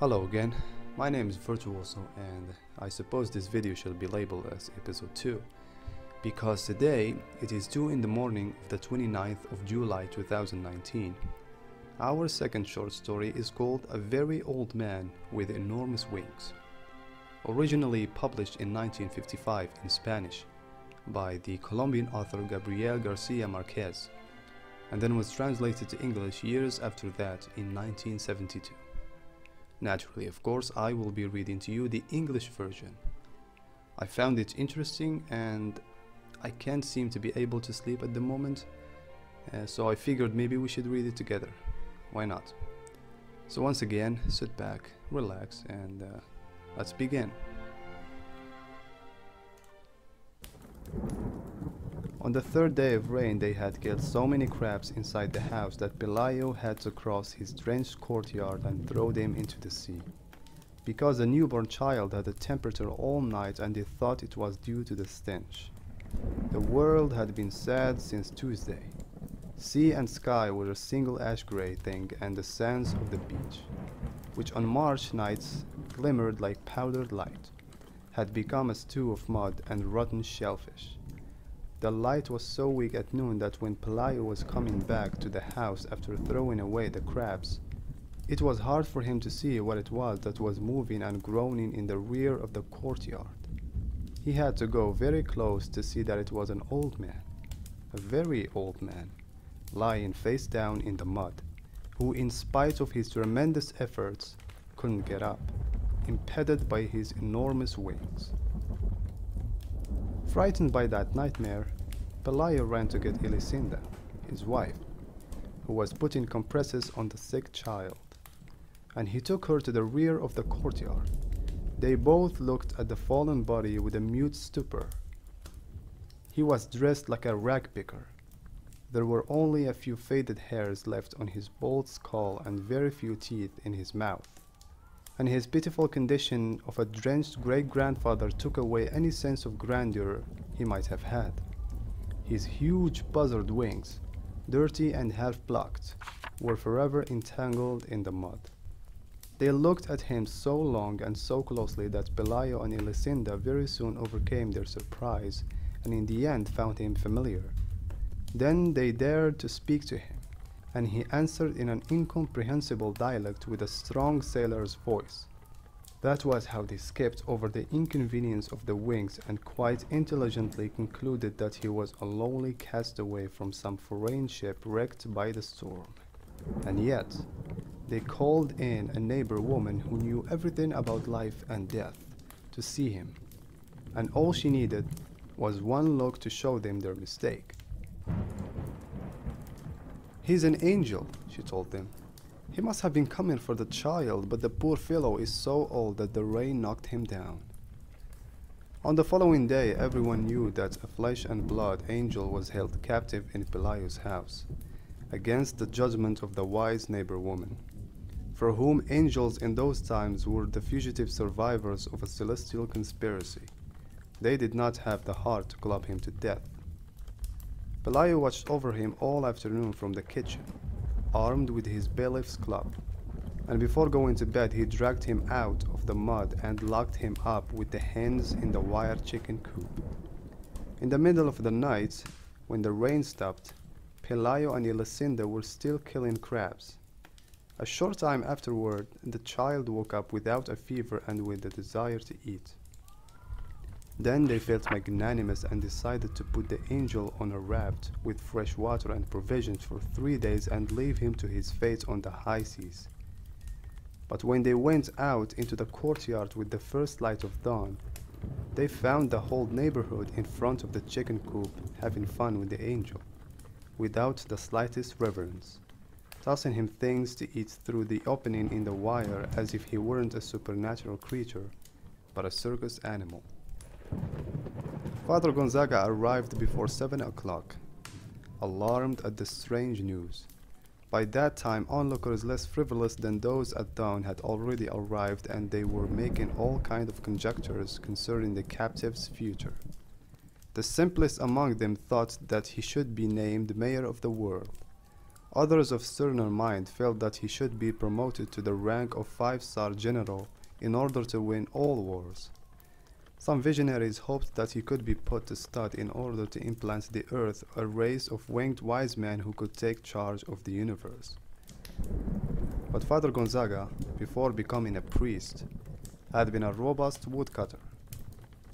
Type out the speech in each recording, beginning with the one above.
Hello again, my name is Virtuoso and I suppose this video shall be labeled as episode 2 because today it is 2 in the morning of the 29th of July 2019. Our second short story is called A Very Old Man with Enormous Wings. Originally published in 1955 in Spanish by the Colombian author Gabriel García Márquez, and then was translated to English years after that in 1972. Naturally, of course, I will be reading to you the English version. I found it interesting and I can't seem to be able to sleep at the moment, so I figured maybe we should read it together. Why not? So once again, sit back, relax, and let's begin. On the third day of rain, they had killed so many crabs inside the house that Pelayo had to cross his drenched courtyard and throw them into the sea. Because the newborn child had a temperature all night and they thought it was due to the stench. The world had been sad since Tuesday. Sea and sky were a single ash-gray thing, and the sands of the beach, which on March nights glimmered like powdered light, had become a stew of mud and rotten shellfish. The light was so weak at noon that when Pelayo was coming back to the house after throwing away the crabs, it was hard for him to see what it was that was moving and groaning in the rear of the courtyard. He had to go very close to see that it was an old man, a very old man, lying face down in the mud, who in spite of his tremendous efforts couldn't get up, impeded by his enormous wings. Frightened by that nightmare, Pelayo ran to get Elisenda, his wife, who was putting compresses on the sick child, and he took her to the rear of the courtyard. They both looked at the fallen body with a mute stupor. He was dressed like a rag picker. There were only a few faded hairs left on his bald skull and very few teeth in his mouth, and his pitiful condition of a drenched great-grandfather took away any sense of grandeur he might have had. His huge buzzard wings, dirty and half-plucked, were forever entangled in the mud. They looked at him so long and so closely that Pelayo and Elisenda very soon overcame their surprise and in the end found him familiar. Then they dared to speak to him, and he answered in an incomprehensible dialect with a strong sailor's voice. That was how they skipped over the inconvenience of the wings and quite intelligently concluded that he was a lonely castaway from some foreign ship wrecked by the storm. And yet, they called in a neighbor woman who knew everything about life and death to see him, and all she needed was one look to show them their mistake. "He's an angel," she told them. "He must have been coming for the child, but the poor fellow is so old that the rain knocked him down." On the following day, everyone knew that a flesh and blood angel was held captive in Pelayo's house, against the judgment of the wise neighbor woman, for whom angels in those times were the fugitive survivors of a celestial conspiracy. They did not have the heart to club him to death. Pelayo watched over him all afternoon from the kitchen, armed with his bailiff's club, and before going to bed he dragged him out of the mud and locked him up with the hens in the wire chicken coop. In the middle of the night, when the rain stopped, Pelayo and Elisenda were still killing crabs. A short time afterward, the child woke up without a fever and with the desire to eat. Then they felt magnanimous and decided to put the angel on a raft with fresh water and provisions for 3 days and leave him to his fate on the high seas. But when they went out into the courtyard with the first light of dawn, they found the whole neighborhood in front of the chicken coop having fun with the angel, without the slightest reverence, tossing him things to eat through the opening in the wire as if he weren't a supernatural creature, but a circus animal. Father Gonzaga arrived before 7 o'clock, alarmed at the strange news. By that time, onlookers less frivolous than those at dawn had already arrived, and they were making all kinds of conjectures concerning the captive's future. The simplest among them thought that he should be named mayor of the world. Others of sterner mind felt that he should be promoted to the rank of 5-star general in order to win all wars. Some visionaries hoped that he could be put to stud in order to implant the earth a race of winged wise men who could take charge of the universe. But Father Gonzaga, before becoming a priest, had been a robust woodcutter.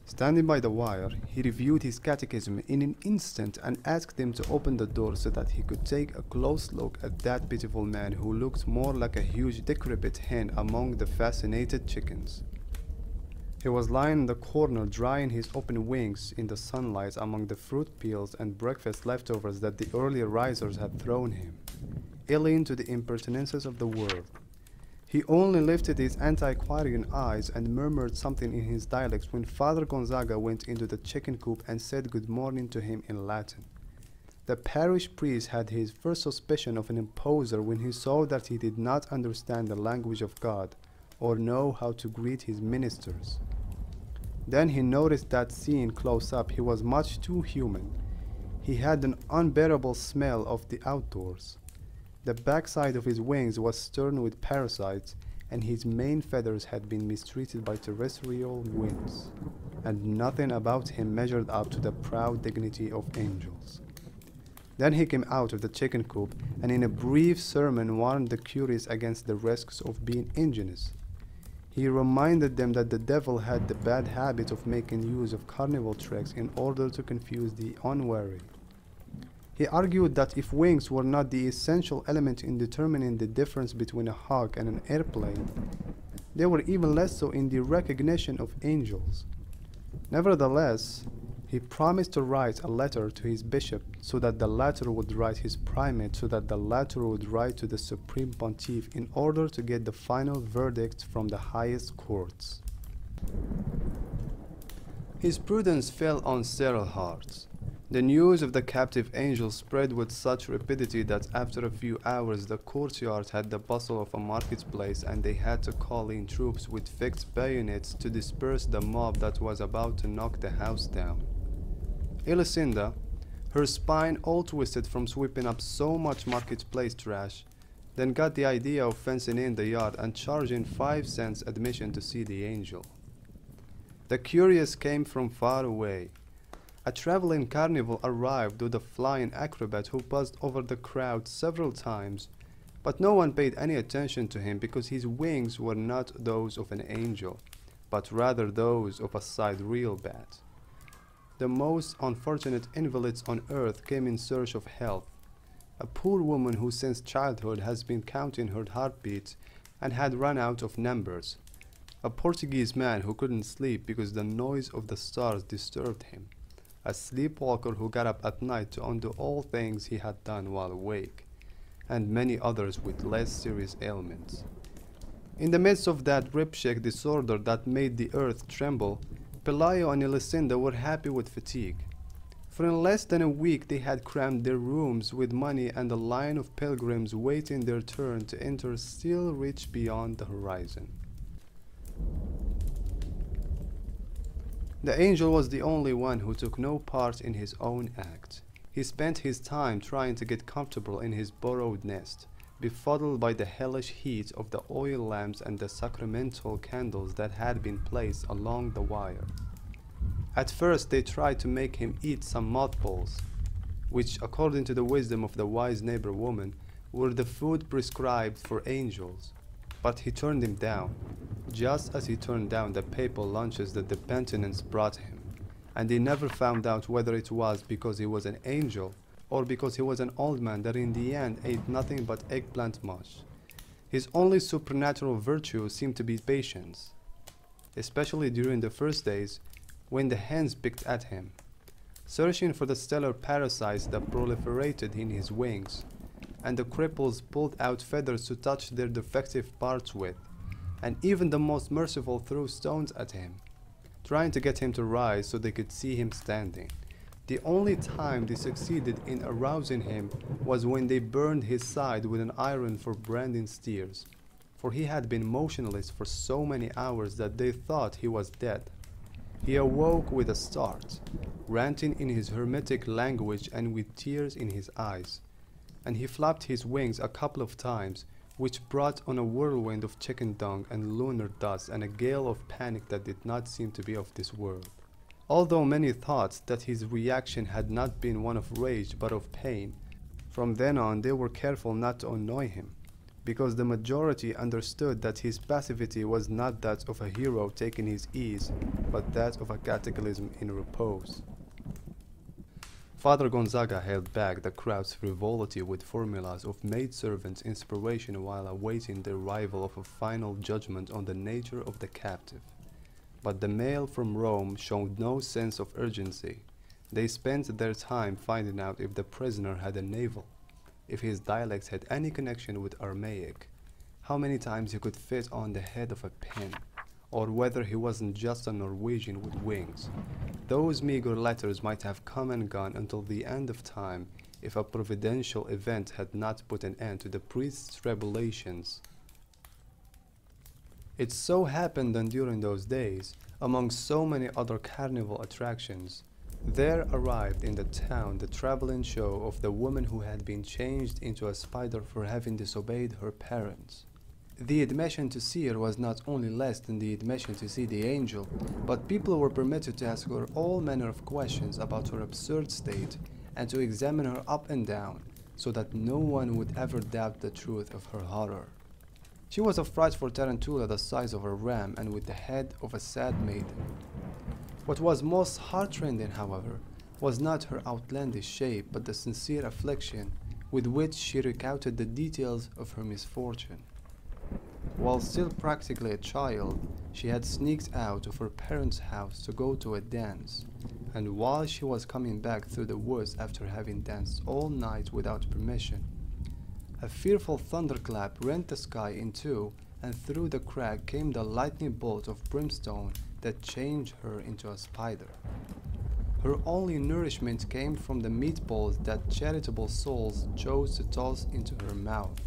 Standing by the wire, he reviewed his catechism in an instant and asked them to open the door so that he could take a close look at that pitiful man who looked more like a huge decrepit hen among the fascinated chickens. He was lying in the corner drying his open wings in the sunlight among the fruit peels and breakfast leftovers that the early risers had thrown him, alien to the impertinences of the world. He only lifted his antiquarian eyes and murmured something in his dialect when Father Gonzaga went into the chicken coop and said good morning to him in Latin. The parish priest had his first suspicion of an impostor when he saw that he did not understand the language of God or know how to greet his ministers. Then he noticed that seen close up he was much too human. He had an unbearable smell of the outdoors. The backside of his wings was strewn with parasites, and his main feathers had been mistreated by terrestrial winds, and nothing about him measured up to the proud dignity of angels. Then he came out of the chicken coop, and in a brief sermon warned the curious against the risks of being ingenious. He reminded them that the devil had the bad habit of making use of carnival tricks in order to confuse the unwary. He argued that if wings were not the essential element in determining the difference between a hawk and an airplane, they were even less so in the recognition of angels. Nevertheless, he promised to write a letter to his bishop so that the latter would write his primate so that the latter would write to the supreme pontiff in order to get the final verdict from the highest courts. His prudence fell on sterile hearts. The news of the captive angel spread with such rapidity that after a few hours the courtyard had the bustle of a marketplace, and they had to call in troops with fixed bayonets to disperse the mob that was about to knock the house down. Elisinde, her spine all twisted from sweeping up so much marketplace trash, then got the idea of fencing in the yard and charging 5 cents admission to see the angel. The curious came from far away. A traveling carnival arrived with a flying acrobat who buzzed over the crowd several times, but no one paid any attention to him because his wings were not those of an angel, but rather those of a sidereal bat. The most unfortunate invalids on earth came in search of health. A poor woman who since childhood has been counting her heartbeats and had run out of numbers. A Portuguese man who couldn't sleep because the noise of the stars disturbed him. A sleepwalker who got up at night to undo all things he had done while awake, and many others with less serious ailments. In the midst of that ripshake disorder that made the earth tremble, Pelayo and Elisinde were happy with fatigue. For in less than a week they had crammed their rooms with money, and a line of pilgrims waiting their turn to enter still reached beyond the horizon. The angel was the only one who took no part in his own act. He spent his time trying to get comfortable in his borrowed nest, befuddled by the hellish heat of the oil lamps and the sacramental candles that had been placed along the wire. At first they tried to make him eat some mothballs, which, according to the wisdom of the wise neighbor woman, were the food prescribed for angels. But he turned them down, just as he turned down the papal lunches that the penitents brought him, and they never found out whether it was because he was an angel or because he was an old man that in the end ate nothing but eggplant mush. His only supernatural virtue seemed to be patience, especially during the first days when the hens picked at him, searching for the stellar parasites that proliferated in his wings, and the cripples pulled out feathers to touch their defective parts with, and even the most merciful threw stones at him, trying to get him to rise so they could see him standing. The only time they succeeded in arousing him was when they burned his side with an iron for branding steers, for he had been motionless for so many hours that they thought he was dead. He awoke with a start, ranting in his hermetic language and with tears in his eyes. and he flapped his wings a couple of times, which brought on a whirlwind of chicken dung and lunar dust and a gale of panic that did not seem to be of this world. Although many thought that his reaction had not been one of rage but of pain, from then on they were careful not to annoy him, because the majority understood that his passivity was not that of a hero taking his ease, but that of a cataclysm in repose. Father Gonzaga held back the crowd's frivolity with formulas of maidservants' inspiration while awaiting the arrival of a final judgment on the nature of the captive. But the mail from Rome showed no sense of urgency. They spent their time finding out if the prisoner had a navel, if his dialect had any connection with Aramaic, how many times he could fit on the head of a pin, or whether he wasn't just a Norwegian with wings. Those meager letters might have come and gone until the end of time if a providential event had not put an end to the priest's revelations. It so happened that during those days, among so many other carnival attractions, there arrived in the town the traveling show of the woman who had been changed into a spider for having disobeyed her parents. The admission to see her was not only less than the admission to see the angel, but people were permitted to ask her all manner of questions about her absurd state and to examine her up and down, so that no one would ever doubt the truth of her horror. She was a frightful tarantula the size of a ram and with the head of a sad maiden. What was most heartrending, however, was not her outlandish shape, but the sincere affliction with which she recounted the details of her misfortune. While still practically a child, she had sneaked out of her parents' house to go to a dance, and while she was coming back through the woods after having danced all night without permission, a fearful thunderclap rent the sky in two, and through the crack came the lightning bolt of brimstone that changed her into a spider. Her only nourishment came from the meatballs that charitable souls chose to toss into her mouth.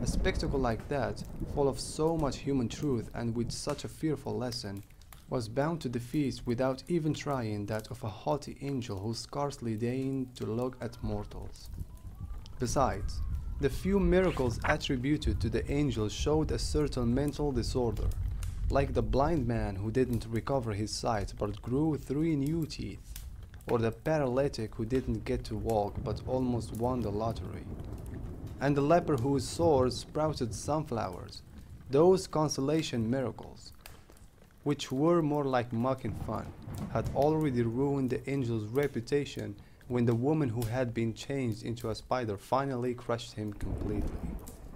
A spectacle like that, full of so much human truth and with such a fearful lesson, was bound to defeat without even trying that of a haughty angel who scarcely deigned to look at mortals. Besides, the few miracles attributed to the angel showed a certain mental disorder, like the blind man who didn't recover his sight but grew 3 new teeth, or the paralytic who didn't get to walk but almost won the lottery, and the leper whose sores sprouted sunflowers. Those consolation miracles, which were more like mocking fun, had already ruined the angel's reputation when the woman who had been changed into a spider finally crushed him completely.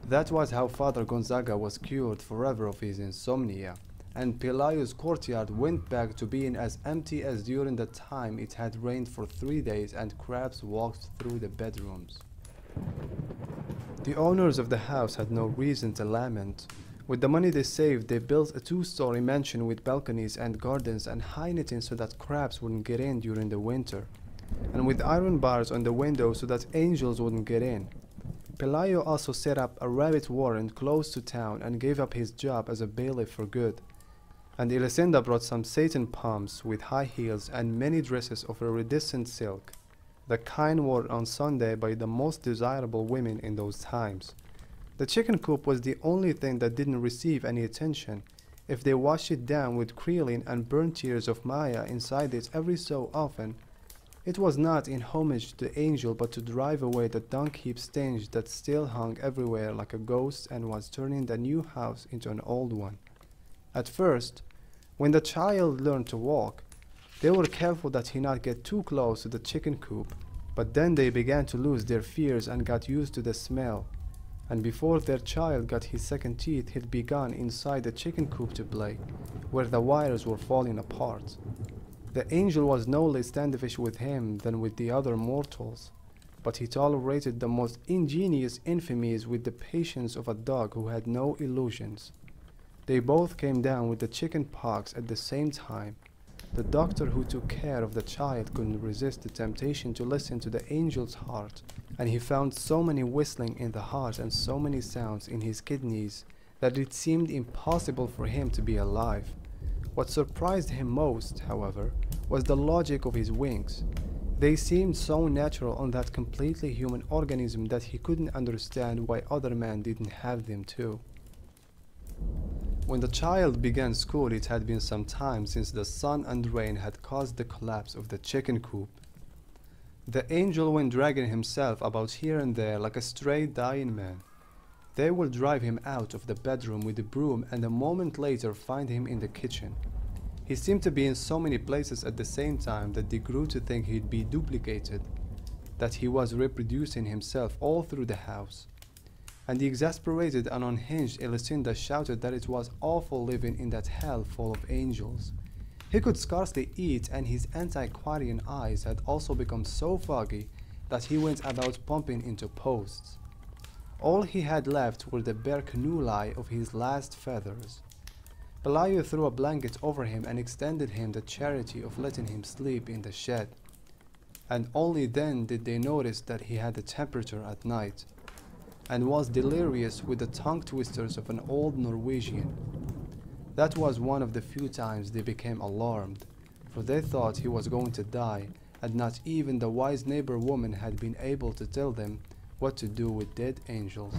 That was how Father Gonzaga was cured forever of his insomnia, and Pelayo's courtyard went back to being as empty as during the time it had rained for 3 days and crabs walked through the bedrooms. The owners of the house had no reason to lament. With the money they saved, they built a 2-story mansion with balconies and gardens and high netting so that crabs wouldn't get in during the winter, and with iron bars on the windows so that angels wouldn't get in. Pelayo also set up a rabbit warren close to town and gave up his job as a bailiff for good. And Elisinda brought some satin pumps with high heels and many dresses of iridescent silk, the kind worn on Sunday by the most desirable women in those times. The chicken coop was the only thing that didn't receive any attention. If they washed it down with creolin and burnt tears of Maya inside it every so often, it was not in homage to the angel but to drive away the dung heap stench that still hung everywhere like a ghost and was turning the new house into an old one. At first, when the child learned to walk, they were careful that he not get too close to the chicken coop, but then they began to lose their fears and got used to the smell, and before their child got his second teeth he'd begun inside the chicken coop to play, where the wires were falling apart. The angel was no less standoffish with him than with the other mortals, but he tolerated the most ingenious infamies with the patience of a dog who had no illusions. They both came down with the chicken pox at the same time. The doctor who took care of the child couldn't resist the temptation to listen to the angel's heart, and he found so many whistling in the heart and so many sounds in his kidneys that it seemed impossible for him to be alive. What surprised him most, however, was the logic of his wings. They seemed so natural on that completely human organism that he couldn't understand why other men didn't have them too. When the child began school, it had been some time since the sun and rain had caused the collapse of the chicken coop. The angel went dragging himself about here and there like a stray dying man. They would drive him out of the bedroom with a broom and a moment later find him in the kitchen. He seemed to be in so many places at the same time that they grew to think he'd be duplicated, that he was reproducing himself all through the house. And the exasperated and unhinged Elisenda shouted that it was awful living in that hell full of angels. He could scarcely eat, and his antiquarian eyes had also become so foggy that he went about pumping into posts. All he had left were the bare cannulae of his last feathers. Pelayo threw a blanket over him and extended him the charity of letting him sleep in the shed. And only then did they notice that he had a temperature at night, and was delirious with the tongue twisters of an old Norwegian. That was one of the few times they became alarmed, for they thought he was going to die, and not even the wise neighbor woman had been able to tell them what to do with dead angels.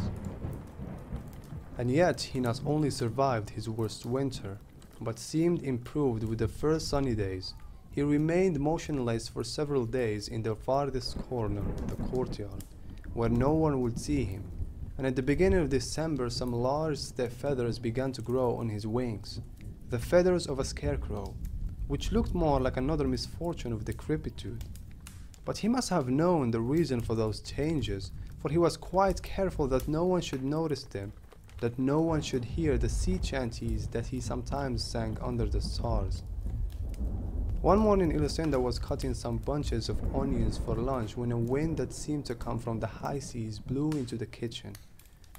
And yet he not only survived his worst winter, but seemed improved with the first sunny days. He remained motionless for several days in the farthest corner of the courtyard, where no one would see him, and at the beginning of December some large stiff feathers began to grow on his wings, the feathers of a scarecrow, which looked more like another misfortune of decrepitude. But he must have known the reason for those changes, for he was quite careful that no one should notice them, that no one should hear the sea chanties that he sometimes sang under the stars. One morning Elisenda was cutting some bunches of onions for lunch when a wind that seemed to come from the high seas blew into the kitchen.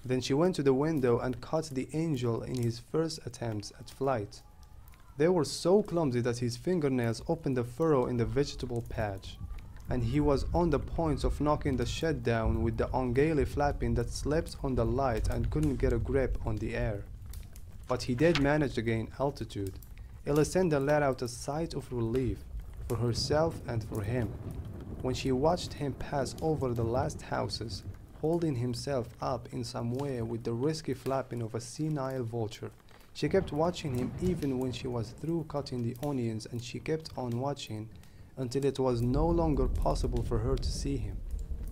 Then she went to the window and caught the angel in his first attempts at flight. They were so clumsy that his fingernails opened a furrow in the vegetable patch, and he was on the point of knocking the shed down with the ungainly flapping that slept on the light and couldn't get a grip on the air. But he did manage to gain altitude. Elisenda let out a sigh of relief, for herself and for him, when she watched him pass over the last houses, holding himself up in some way with the risky flapping of a senile vulture. She kept watching him even when she was through cutting the onions, and she kept on watching until it was no longer possible for her to see him,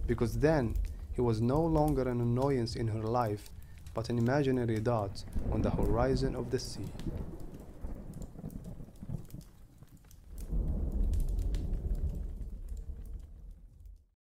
because then he was no longer an annoyance in her life, but an imaginary dot on the horizon of the sea.